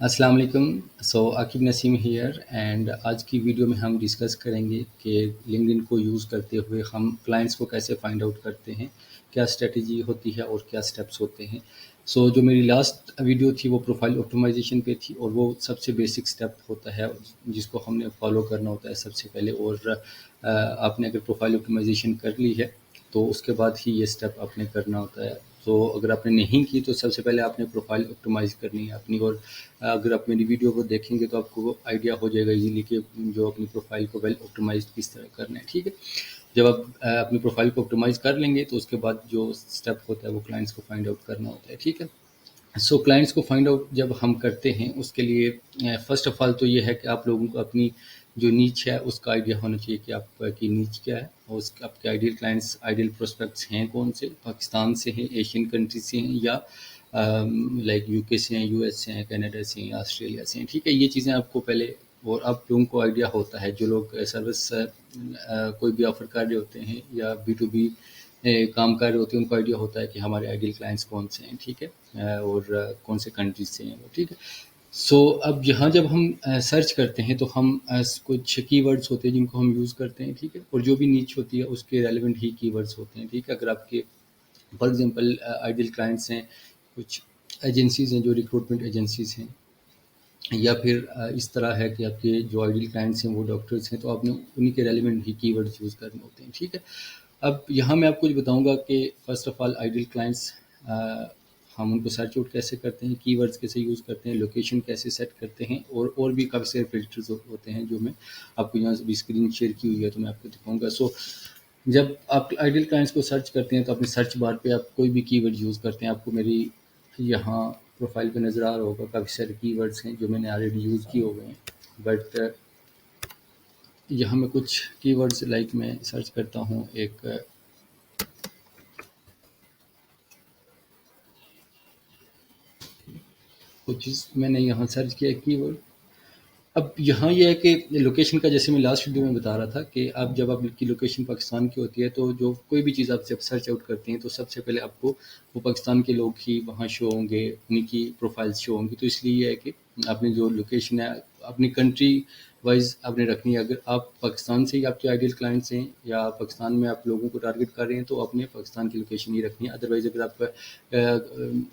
अस्सलाम वालेकुम। सो Aqib Naseem here and आज की वीडियो में हम डिस्कस करेंगे कि लिंक्डइन को यूज़ करते हुए हम क्लाइंट्स को कैसे फाइंड आउट करते हैं, क्या स्ट्रेटजी होती है और क्या स्टेप्स होते हैं। सो जो मेरी लास्ट वीडियो थी वो प्रोफाइल ऑप्टिमाइजेशन पे थी और वो सबसे बेसिक स्टेप होता है जिसको हमने फॉलो करना होता है सबसे पहले। और आपने अगर प्रोफाइल ऑप्टिमाइजेशन कर ली है तो उसके बाद ही ये स्टेप आपने करना होता है। तो अगर आपने नहीं की तो सबसे पहले आपने प्रोफाइल ऑप्टिमाइज़ करनी है अपनी। और अगर आप मेरी वीडियो को देखेंगे तो आपको आइडिया हो जाएगा इजीली कि जो अपनी प्रोफाइल को वेल ऑप्टिमाइज़ किस तरह करना है, ठीक है। जब आप अपनी प्रोफाइल को ऑप्टिमाइज़ कर लेंगे तो उसके बाद जो स्टेप होता है वो क्लाइंट्स को फाइंड आउट करना होता है, ठीक है। सो क्लाइंट्स को फाइंड आउट जब हम करते हैं उसके लिए फ़र्स्ट ऑफ़ ऑल तो ये है कि आप लोगों को अपनी जो नीच है उसका आइडिया होना चाहिए कि आपकी नीच क्या है और उसके आपके आइडियल क्लाइंट्स, आइडियल प्रोस्पेक्ट्स हैं कौन से, पाकिस्तान से हैं, एशियन कंट्री से हैं या लाइक यूके से हैं, यूएस से हैं, कनाडा से हैं, ऑस्ट्रेलिया से हैं, ठीक है। ये चीज़ें आपको पहले और आप लोगों को आइडिया होता है जो लोग सर्विस कोई भी ऑफ़र कर रहे होते हैं या बी टू बी काम कर रहे होते हैं, उनको आइडिया होता है कि हमारे आइडियल क्लाइंट्स कौन से हैं, ठीक है। और कौन से कंट्रीज से हैं वो, ठीक है। सो अब यहाँ जब हम सर्च करते हैं तो हम कुछ कीवर्ड्स होते हैं जिनको हम यूज़ करते हैं, ठीक है। और जो भी नीच होती है उसके रेलिवेंट ही कीवर्ड्स होते हैं, ठीक है। अगर आपके फॉर एग्जांपल आइडियल क्लाइंट्स हैं, कुछ एजेंसीज़ हैं जो रिक्रूटमेंट एजेंसीज़ हैं, या फिर इस तरह है कि आपके जो आइडियल क्लाइंट्स हैं वो डॉक्टर्स हैं, तो आपने उन्हीं के रेलिवेंट ही कीवर्ड्स यूज़ करने होते हैं, ठीक है। अब यहाँ मैं आपको ये बताऊँगा कि first of all ideal clients हम उनको सर्च आउट कैसे करते हैं, कीवर्ड्स कैसे यूज़ करते हैं, लोकेशन कैसे सेट करते हैं और भी काफ़ी सारे फ़िल्टर्स होते हैं जो मैं आपको यहाँ अभी स्क्रीन शेयर की हुई है तो मैं आपको दिखाऊँगा। सो जब आप आइडियल क्लाइंट्स को सर्च करते हैं तो अपने सर्च बार पे आप कोई भी कीवर्ड यूज़ करते हैं, आपको मेरी यहाँ प्रोफाइल पे नज़र आ रहा होगा काफ़ी सारे कीवर्ड्स हैं जो मैंने ऑलरेडी यूज़ किए हुए हैं। बट यहाँ मैं कुछ कीवर्ड्स लाइक मैं सर्च करता हूँ एक कुछ मैंने यहाँ सर्च किया कीवर्ड। अब यहाँ ये है कि लोकेशन का, जैसे मैं लास्ट वीडियो में बता रहा था कि आप जब आपकी लोकेशन पाकिस्तान की होती है तो जो कोई भी चीज़ आप जब सर्च आउट करते हैं तो सबसे पहले आपको वो पाकिस्तान के लोग ही वहाँ शो होंगे, उन्हीं की प्रोफाइल्स शो होंगी। तो इसलिए ये है कि आपने जो लोकेशन है अपनी कंट्री वाइज आपने रखनी है। अगर आप पाकिस्तान से ही आपके आइडियल क्लाइंट्स हैं या पाकिस्तान में आप लोगों को टारगेट कर रहे हैं तो आपने पाकिस्तान की लोकेशन ही रखनी है। अदरवाइज़ अगर आप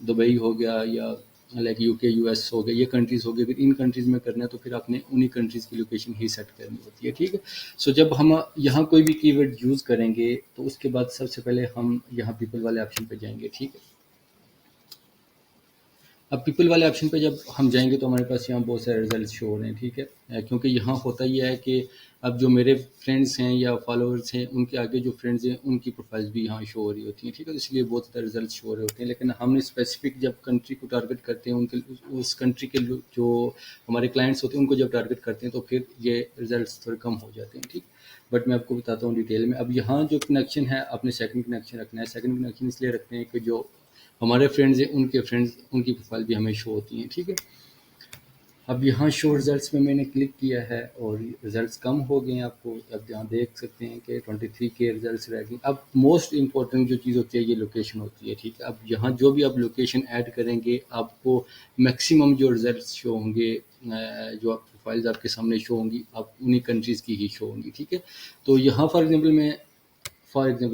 दुबई हो गया या लाइक यूके, यूएस हो गए, ये कंट्रीज़ हो गई, फिर इन कंट्रीज़ में करना है तो फिर आपने उन्हीं कंट्रीज़ की लोकेशन ही सेट करनी होती है, ठीक है। सो जब हम यहाँ कोई भी कीवर्ड यूज़ करेंगे तो उसके बाद सबसे पहले हम यहाँ पीपल वाले ऑप्शन पे जाएंगे, ठीक है। अब पीपल वाले ऑप्शन पे जब हम जाएंगे तो हमारे पास यहाँ बहुत सारे रिजल्ट शो हो रहे हैं, ठीक है। क्योंकि यहाँ होता ही है कि अब जो मेरे फ्रेंड्स हैं या फॉलोअर्स हैं उनके आगे जो फ्रेंड्स हैं उनकी प्रोफाइल्स भी यहाँ शो हो रही होती हैं, ठीक है। तो इसलिए बहुत ज़्यादा रिजल्ट शो हो रहे होते हैं। लेकिन हमने स्पेसिफिक जब कंट्री को टारगेट करते हैं उनके उस कंट्री के जो हमारे क्लाइंट्स होते हैं उनको जब टारगेट करते हैं तो फिर ये रिजल्ट थोड़े कम हो जाते हैं, ठीक। बट मैं आपको बताता हूँ डिटेल में। अब यहाँ जो कनेक्शन है आपने सेकंड कनेक्शन रखना है। सेकंड कनेक्शन इसलिए रखते हैं कि जो हमारे फ्रेंड्स हैं उनके फ्रेंड्स उनकी प्रोफाइल भी हमें शो होती हैं, ठीक है। अब यहाँ शो रिजल्ट्स में मैंने क्लिक किया है और रिजल्ट्स कम हो गए हैं। आपको अब यहाँ देख सकते हैं कि 23 के रिजल्ट्स रह गए। अब मोस्ट इंपॉर्टेंट जो चीज़ होती है ये लोकेशन होती है, ठीक है। अब यहाँ जो भी आप लोकेशन ऐड करेंगे आपको मैक्सिमम जो रिजल्ट्स शो होंगे, जो आप प्रोफाइल्स आपके सामने शो होंगी आप उन्हीं कंट्रीज़ की ही शो होंगी, ठीक है। तो यहाँ फॉर एग्जांपल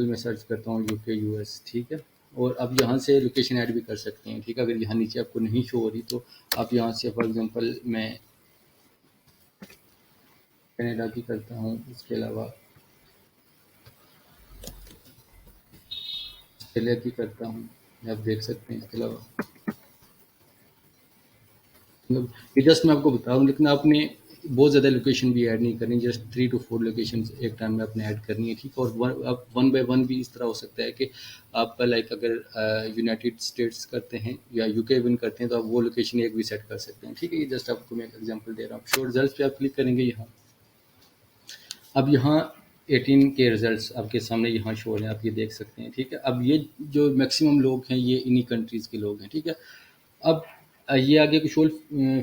मैं सर्च करता हूँ यूके, यूएस, ठीक है। और अब यहाँ से लोकेशन ऐड भी कर सकते हैं, ठीक है। अगर यहाँ नीचे आपको नहीं शो हो रही तो आप यहाँ से फॉर एग्जांपल मैं कनाडा की करता हूँ, इसके अलावा ऑस्ट्रेलिया की करता हूँ, आप देख सकते हैं। इसके अलावा मतलब ये जस्ट मैं आपको बता रहा हूँ, लेकिन आपने बहुत ज़्यादा लोकेशन भी ऐड नहीं करनी, जस्ट 3 to 4 लोकेशन एक टाइम में आपने ऐड करनी है, ठीक है। और आप वन बाय वन भी इस तरह हो सकता है कि आप लाइक अगर यूनाइटेड स्टेट्स करते हैं या यूके विन करते हैं तो आप वो लोकेशन एक भी सेट कर सकते हैं, ठीक है। ये जस्ट आपको मैं एक एग्जांपल दे रहा हूँ। शो रिजल्ट पे आप क्लिक करेंगे यहाँ। अब यहाँ 18 के रिजल्ट्स आपके सामने यहाँ शो हो रहे हैं, आप ये देख सकते हैं, ठीक है। अब ये जो मैक्सिमम लोग हैं ये इन्हीं कंट्रीज़ के लोग हैं, ठीक है। अब ये आगे कुछ और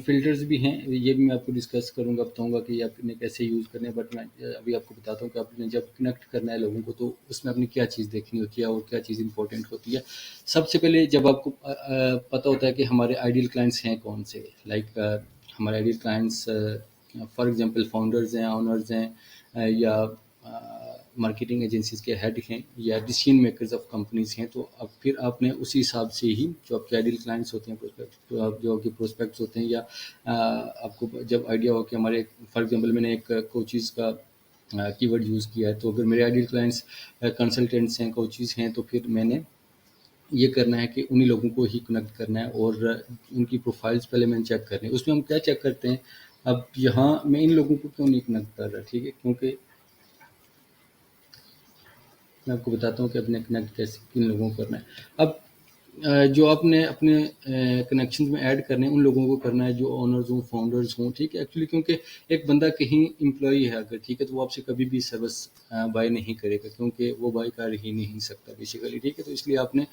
फ़िल्टर्स भी हैं, ये भी मैं आपको डिस्कस करूँगा, बताऊँगा कि आपने कैसे यूज़ करने हैं। बट मैं अभी आपको बताता हूँ कि आपने जब कनेक्ट करना है लोगों को, तो उसमें आपने क्या चीज़ देखनी होती है और क्या चीज़ इम्पोर्टेंट होती है। सबसे पहले जब आपको पता होता है कि हमारे आइडियल क्लाइंट्स हैं कौन से, लाइक हमारे ideal clients for example founders हैं, ओनर्स हैं, या मार्केटिंग एजेंसीज़ के हेड हैं, या डिसीजन मेकर्स ऑफ कंपनीज़ हैं। तो अब फिर आपने उसी हिसाब से ही जो आपके आइडियल क्लाइंट्स होते हैं, प्रोस्पेक्ट तो आप जो आपके प्रोस्पेक्ट्स होते हैं, या आपको जब आइडिया हो कि हमारे फॉर एग्जांपल मैंने एक कोचेज़ का कीवर्ड यूज़ किया है, तो अगर मेरे आइडियल क्लाइंट्स कंसल्टेंट्स हैं, कोचेज़ हैं, तो फिर मैंने ये करना है कि उन्हीं लोगों को ही कनेक्ट करना है, और उनकी प्रोफाइल्स पहले मैंने चेक करनी है। उसमें हम क्या चेक करते हैं, अब यहाँ मैं इन लोगों को क्यों नहीं कनेक्ट कर रहा, ठीक है, क्योंकि मैं आपको बताता हूँ कि अपने कनेक्ट कैसे किन लोगों को करना है। अब जो आपने अपने कनेक्शंस में ऐड करने हैं, उन लोगों को करना है जो ओनर्स हों, फाउंडर्स हों, ठीक है। एक्चुअली क्योंकि एक बंदा कहीं एम्प्लॉई है अगर, ठीक है, तो वो आपसे कभी भी सर्विस बाय नहीं करेगा, क्योंकि वो बाय कर ही नहीं सकता बेसिकली, ठीक है। तो इसलिए आपने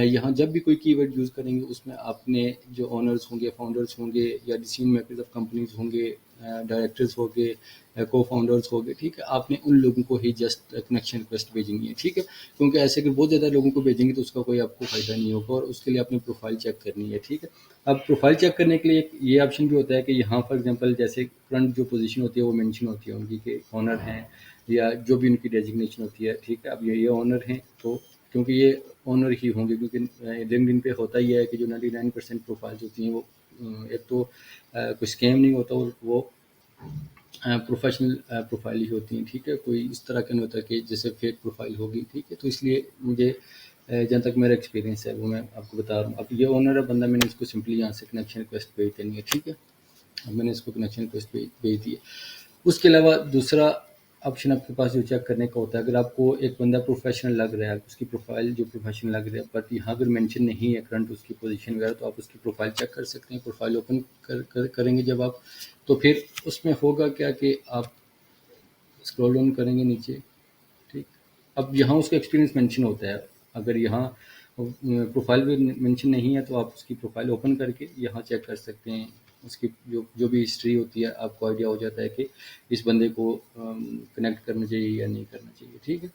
यहाँ जब भी कोई कीवर्ड यूज़ करेंगे, उसमें आपने जो ओनर्स होंगे, फाउंडर्स होंगे, या डिसीजन मेकर्स ऑफ कंपनीज होंगे, डायरेक्टर्स होंगे, को फाउंडर्स हो गए, ठीक है, आपने उन लोगों को ही जस्ट कनेक्शन रिक्वेस्ट भेजनी है, ठीक है। क्योंकि ऐसे अगर बहुत ज़्यादा लोगों को भेजेंगे तो उसका कोई आपको फ़ायदा नहीं होगा, और उसके लिए आपने प्रोफाइल चेक करनी है, ठीक है। अब प्रोफाइल चेक करने के लिए एक ये ऑप्शन भी होता है कि यहाँ फॉर एग्जांपल जैसे करंट जो पोजीशन होती है वो मेंशन होती है उनकी, कि ऑनर हैं, या जो भी उनकी डेजिग्नेशन होती है, ठीक है। अब ये ऑनर हैं, तो क्योंकि ये ऑनर ही होंगे, क्योंकि लिंक्डइन पे होता ही है कि जो 99% प्रोफाइल्स होती हैं वो एक तो कोई स्कैम नहीं होता, और वो प्रोफेशनल प्रोफाइल ही होती हैं, ठीक है। कोई इस तरह का नहीं होता कि जैसे फेक प्रोफाइल होगी, ठीक है। तो इसलिए मुझे जहाँ तक मेरा एक्सपीरियंस है वो मैं आपको बता रहा हूँ। अब ये ओनर है बंदा, मैंने इसको सिंपली यहाँ से कनेक्शन रिक्वेस्ट भेज देनी है, ठीक है। अब मैंने इसको कनेक्शन रिक्वेस्ट भेज दी है। उसके अलावा दूसरा ऑप्शन आपके पास जो चेक करने का होता है, अगर आपको एक बंदा प्रोफेशनल लग रहा है, उसकी प्रोफाइल जो प्रोफेशनल लग रहा है, बट यहाँ अगर मेंशन नहीं है करंट उसकी पोजीशन वगैरह, तो आप उसकी प्रोफाइल चेक कर सकते हैं। प्रोफाइल ओपन करेंगे जब आप, तो फिर उसमें होगा क्या कि आप स्क्रॉल डाउन करेंगे नीचे, ठीक। अब यहाँ उसका एक्सपीरियंस मेंशन होता है। अगर यहाँ प्रोफाइल भी मेंशन नहीं है, तो आप उसकी प्रोफाइल ओपन करके यहाँ चेक कर सकते हैं। उसकी जो जो भी हिस्ट्री होती है, आपको आइडिया हो जाता है कि इस बंदे को कनेक्ट करना चाहिए या नहीं करना चाहिए, ठीक है।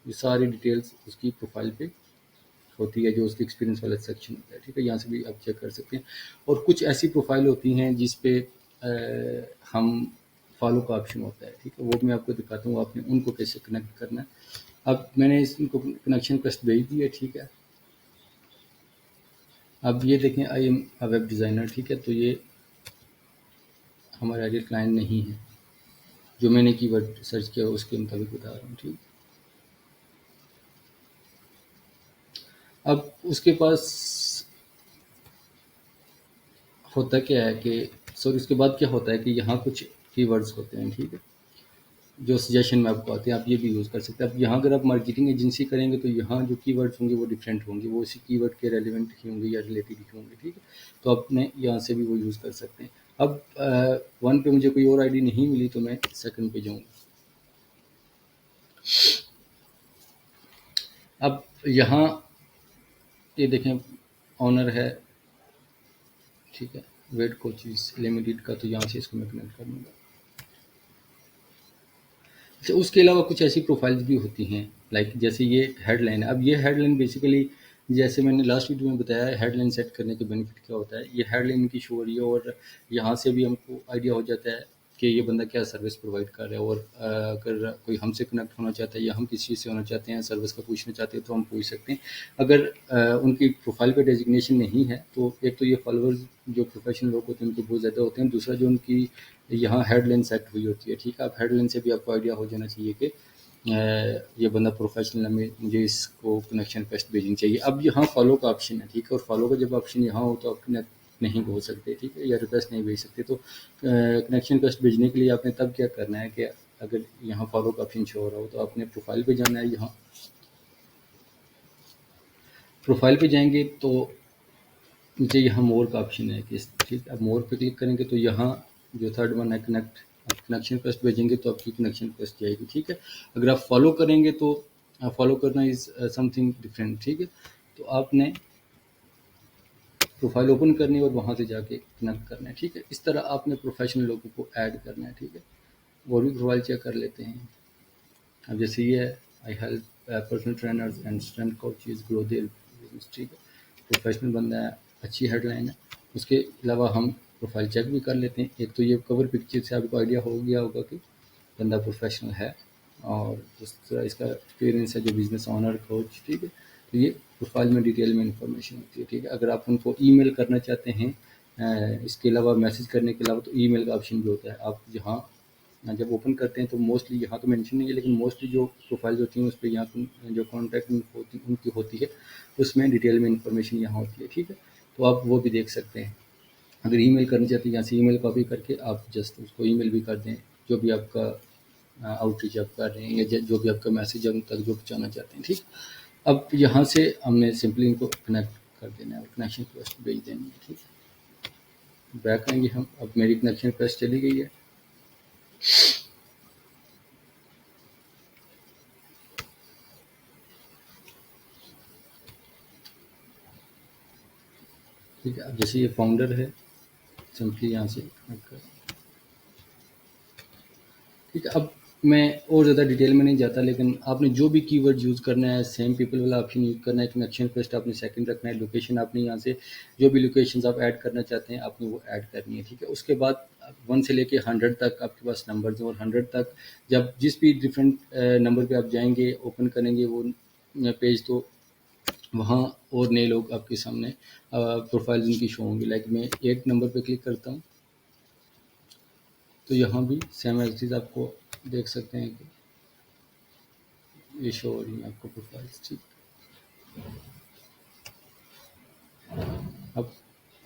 ये सारी डिटेल्स उसकी प्रोफाइल पे होती है, जो उसकी एक्सपीरियंस वाला सेक्शन होता है, ठीक है। यहाँ से भी आप चेक कर सकते हैं। और कुछ ऐसी प्रोफाइल होती हैं जिस पे हम फॉलो का ऑप्शन होता है, ठीक है, वो मैं आपको दिखाता हूँ आपने उनको कैसे कनेक्ट करना है। अब मैंने इसको कनेक्शन रिक्वेस्ट भेज दी है, ठीक है। अब ये देखें, I am a web designer, ठीक है। तो ये हमारा आइडियल क्लाइंट नहीं है, जो मैंने कीवर्ड सर्च किया उसके मुताबिक बता रहा हूँ, ठीक। अब उसके पास होता क्या है कि सॉरी उसके बाद क्या होता है कि यहाँ कुछ कीवर्ड्स होते हैं, ठीक है, जो सजेशन में आपको आते हैं, आप ये भी यूज़ कर सकते हैं। अब यहाँ अगर आप मार्केटिंग एजेंसी करेंगे, तो यहाँ जो कीवर्ड्स होंगे वो डिफरेंट होंगे, वो इसी कीवर्ड के रेलिवेंट ही होंगे या रिलेटेड ही होंगे, ठीक है। तो आपने यहाँ से भी वो यूज़ कर सकते हैं। अब वन पे मुझे कोई और आईडी नहीं मिली, तो मैं सेकंड पे जाऊँगा। अब यहाँ ये देखें, ऑनर है, ठीक है, वेट कोचिज़ लिमिटेड का, तो यहाँ से इसको मैं कनेक्ट कर लूँगा। अच्छा, उसके अलावा कुछ ऐसी प्रोफाइल्स भी होती हैं, लाइक जैसे ये हेडलाइन है। अब ये हेडलाइन बेसिकली, जैसे मैंने लास्ट वीडियो में बताया है, हेडलाइन सेट करने के बेनिफिट क्या होता है। ये हेडलाइन इनकी शो हो रही है, और यहाँ से भी हमको आइडिया हो जाता है कि ये बंदा क्या सर्विस प्रोवाइड कर रहा है। और अगर कोई हमसे कनेक्ट होना चाहता है, या हम किसी चीज़ से होना चाहते हैं, सर्विस का पूछना चाहते हैं, तो हम पूछ सकते हैं। अगर उनकी प्रोफाइल पे डेजिग्नेशन नहीं है, तो एक तो ये फॉलोअर्स जो प्रोफेशनल लोग होते हैं उनके बहुत ज़्यादा होते हैं। दूसरा, जो उनकी यहाँ हेडलाइन सेट हुई होती है, ठीक है। आप हेडलाइन से भी आपको आइडिया हो जाना चाहिए कि ये बंदा प्रोफेशनल है, मुझे इसको कनेक्शन रिक्वेस्ट भेजनी चाहिए। अब यहाँ फॉलो का ऑप्शन है, ठीक है, और फॉलो का जब ऑप्शन यहाँ हो, तो आप कनेक्ट नहीं हो सकते, ठीक है, या रिक्वेस्ट नहीं भेज सकते। तो कनेक्शन रिक्वेस्ट भेजने के लिए आपने तब क्या करना है कि अगर यहाँ फॉलो का ऑप्शन शो हो रहा हो, तो आपने प्रोफाइल पे जाना है। यहाँ प्रोफाइल पे जाएंगे तो नीचे यहाँ मोर का ऑप्शन है कि ठीक, अब मोर पे क्लिक करेंगे, तो यहाँ जो थर्ड वन है कनेक्ट, आप कनेक्शन रिक्वेस्ट भेजेंगे तो आपकी कनेक्शन रिक्वेस्ट जाएगी, ठीक है। अगर आप फॉलो करेंगे तो फॉलो करना इज़ समथिंग डिफरेंट, ठीक है। तो आपने प्रोफाइल ओपन करनी है और वहाँ से जाके कनेक्ट करना है, ठीक है। इस तरह आपने प्रोफेशनल लोगों को ऐड करना है, ठीक है। और भी प्रोफाइल चेक कर लेते हैं। अब जैसे ये है, I help personal trainers and strength coaches grow their business, ठीक है। प्रोफेशनल बंदा है, अच्छी हेडलाइन है। उसके अलावा हम प्रोफाइल चेक भी कर लेते हैं। एक तो ये कवर पिक्चर से आपको आइडिया हो गया होगा कि बंदा प्रोफेशनल है, और दूसरा इसका एक्सपीरियंस है जो बिजनेस ओनर कोच, ठीक है। तो ये प्रोफाइल में डिटेल में इंफॉर्मेशन होती है, ठीक है। अगर आप उनको ईमेल करना चाहते हैं, इसके अलावा मैसेज करने के अलावा, तो ईमेल का ऑप्शन भी होता है। आप जहाँ जब ओपन करते हैं तो मोस्टली यहाँ तो मेंशन नहीं है, लेकिन मोस्टली जो प्रोफाइल्स होती हैं उस पर यहाँ जो कॉन्टैक्ट होती उनकी होती है, उसमें डिटेल में इंफॉर्मेशन यहाँ होती है, ठीक है। तो आप वो भी देख सकते हैं। अगर ईमेल करनी चाहते हैं, यहाँ से ईमेल कॉपी करके आप जस्ट उसको ईमेल भी कर दें, जो भी आपका आउटरीच आप कर रहे हैं या जो भी आपका मैसेज उन तक जो पहुँचाना चाहते हैं, ठीक। अब यहाँ से हमने सिंपली इनको कनेक्ट कर देना है और कनेक्शन रिक्वेस्ट भेज देनी है, ठीक है। बैक आएंगे हम। अब मेरी कनेक्शन रिक्वेस्ट चली गई है। ठीक है। अब जैसे ये फाउंडर है, सिंपली यहाँ से कनेक्ट कर, ठीक है। अब मैं और ज़्यादा डिटेल में नहीं जाता, लेकिन आपने जो भी कीवर्ड यूज़ करना है, सेम पीपल वाला ऑप्शन यूज़ करना है, कनेक्शन रिक्वेस्ट आपने सेकंड रखना है, लोकेशन आपने यहाँ से जो भी लोकेशंस आप ऐड करना चाहते हैं आपने वो ऐड करनी है, ठीक है। उसके बाद 1 से लेके 100 तक आपके पास नंबर्स हैं, और 100 तक जब जिस भी डिफरेंट नंबर पे आप जाएंगे, ओपन करेंगे वो पेज, तो वहाँ और नए लोग आपके सामने प्रोफाइल उनकी शो होंगी। लाइक मैं 8 नंबर पे क्लिक करता हूँ, तो यहाँ भी सेम एज चीज़ आपको देख सकते हैं कि ये शो हो रही है आपको प्रोफाइल्स, ठीक। अब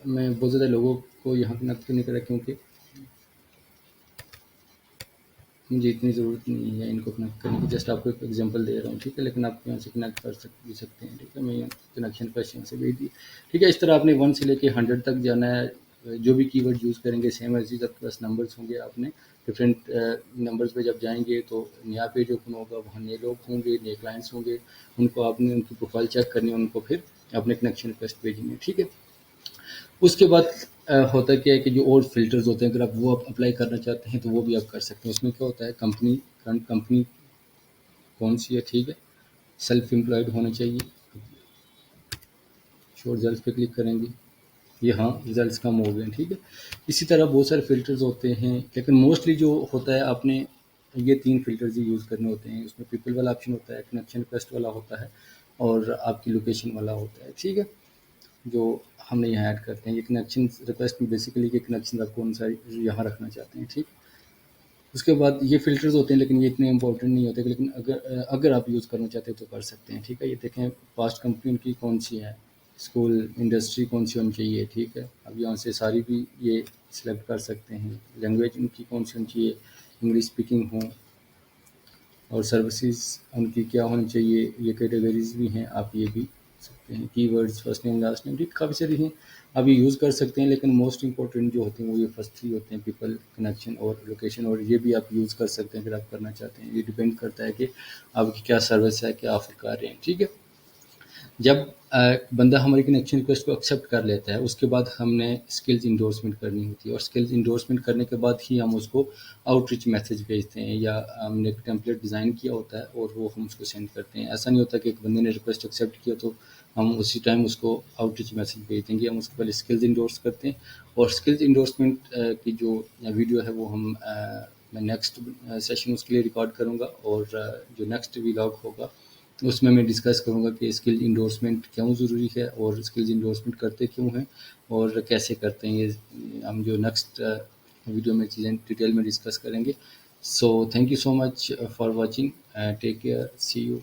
मैं बहुत ज़्यादा लोगों को यहाँ कनेक्ट तो नहीं करा, क्योंकि मुझे इतनी ज़रूरत नहीं है इनको कनेक्ट करने की। जस्ट आपको एक एग्जांपल दे रहा हूँ, ठीक है। लेकिन आप यहाँ से कनेक्ट कर भी सकते हैं, ठीक है। मैं यहाँ कनेक्शन क्वेश्चन से भेज दी, ठीक है। इस तरह आपने 1 से लेके 100 तक जाना है। जो भी कीवर्ड यूज़ करेंगे सेम एज इट आपके पास नंबर्स होंगे। आपने डिफरेंट नंबर्स पे जब जाएंगे तो नया पेज ओपन होगा, वहाँ नए लोग होंगे, नए क्लाइंट्स होंगे। उनको आपने उनकी प्रोफाइल चेक करनी है, उनको फिर अपने कनेक्शन रिक्वेस्ट भेजनी है, ठीक है। उसके बाद होता क्या है कि जो और फ़िल्टर्स होते हैं, अगर आप वो अप्लाई करना चाहते हैं तो वो भी आप कर सकते हैं। उसमें क्या होता है, कंपनी करंट कंपनी कौन सी है, ठीक है। सेल्फ एम्प्लॉयड होना चाहिए। शो रिजल्ट पे क्लिक करेंगे, ये हाँ रिजल्ट्स कम हो गए हैं, ठीक है। इसी तरह बहुत सारे फ़िल्टर्स होते हैं, लेकिन मोस्टली जो होता है आपने ये 3 फ़िल्टर्स ही यूज़ करने होते हैं। उसमें पीपल वाला ऑप्शन होता है, कनेक्शन रिक्वेस्ट वाला होता है, और आपकी लोकेशन वाला होता है, ठीक है। जो हमने यहाँ ऐड करते हैं, ये कनेक्शन रिक्वेस्ट में बेसिकली ये कनेक्शन आप कौन सा यहाँ रखना चाहते हैं, ठीक। उसके बाद ये फ़िल्टर्स होते हैं, लेकिन ये इतने इंपॉर्टेंट नहीं होते, लेकिन अगर आप यूज़ करना चाहते हैं तो कर सकते हैं, ठीक है। ये देखें पास्ट कंपनी उनकी कौन सी है, स्कूल इंडस्ट्री कौन सी होनी चाहिए, ठीक है। अब यहाँ से सारी भी ये सिलेक्ट कर सकते हैं। लैंग्वेज उनकी कौन सी होनी चाहिए, इंग्लिश स्पीकिंग हो, और सर्विसेज उनकी क्या होनी चाहिए, ये कैटेगरीज भी हैं, आप ये भी सकते हैं। Keywords first name last name, ठीक, काफ़ी सारी हैं, आप ये यूज़ कर सकते हैं। लेकिन मोस्ट इंपॉर्टेंट जो होते हैं वो ये फर्स्ट 3 होते हैं, पीपल, कनेक्शन और लोकेशन। और ये भी आप यूज़ कर सकते हैं अगर आप करना चाहते हैं। ये डिपेंड करता है कि आपकी क्या सर्विस है, क्या ऑफर कर रहे हैं, ठीक है। जब बंदा हमारी कनेक्शन रिक्वेस्ट को एक्सेप्ट कर लेता है, उसके बाद हमने स्किल्स इंडोर्समेंट करनी होती है, और स्किल्स इंडोर्समेंट करने के बाद ही हम उसको आउटरीच मैसेज भेजते हैं, या हमने एक टेम्पलेट डिज़ाइन किया होता है और वो हम उसको सेंड करते हैं। ऐसा नहीं होता कि एक बंदे ने रिक्वेस्ट एक्सेप्ट किया तो हम उसी टाइम उसको आउटरीच मैसेज भेज देंगे। हम उसके पहले स्किल्स इंडोर्स करते हैं, और स्किल्स इंडोर्समेंट की जो वीडियो है वो मैं नेक्स्ट सेशन उसके लिए रिकॉर्ड करूँगा, और जो नेक्स्ट व्लॉग होगा उसमें मैं डिस्कस करूँगा कि स्किल इंडोर्समेंट क्यों ज़रूरी है, और स्किल्स इंडोर्समेंट करते क्यों हैं, और कैसे करते हैं। ये हम जो नेक्स्ट वीडियो में चीज़ें डिटेल में डिस्कस करेंगे। So thank you so much for watching, take care, see you.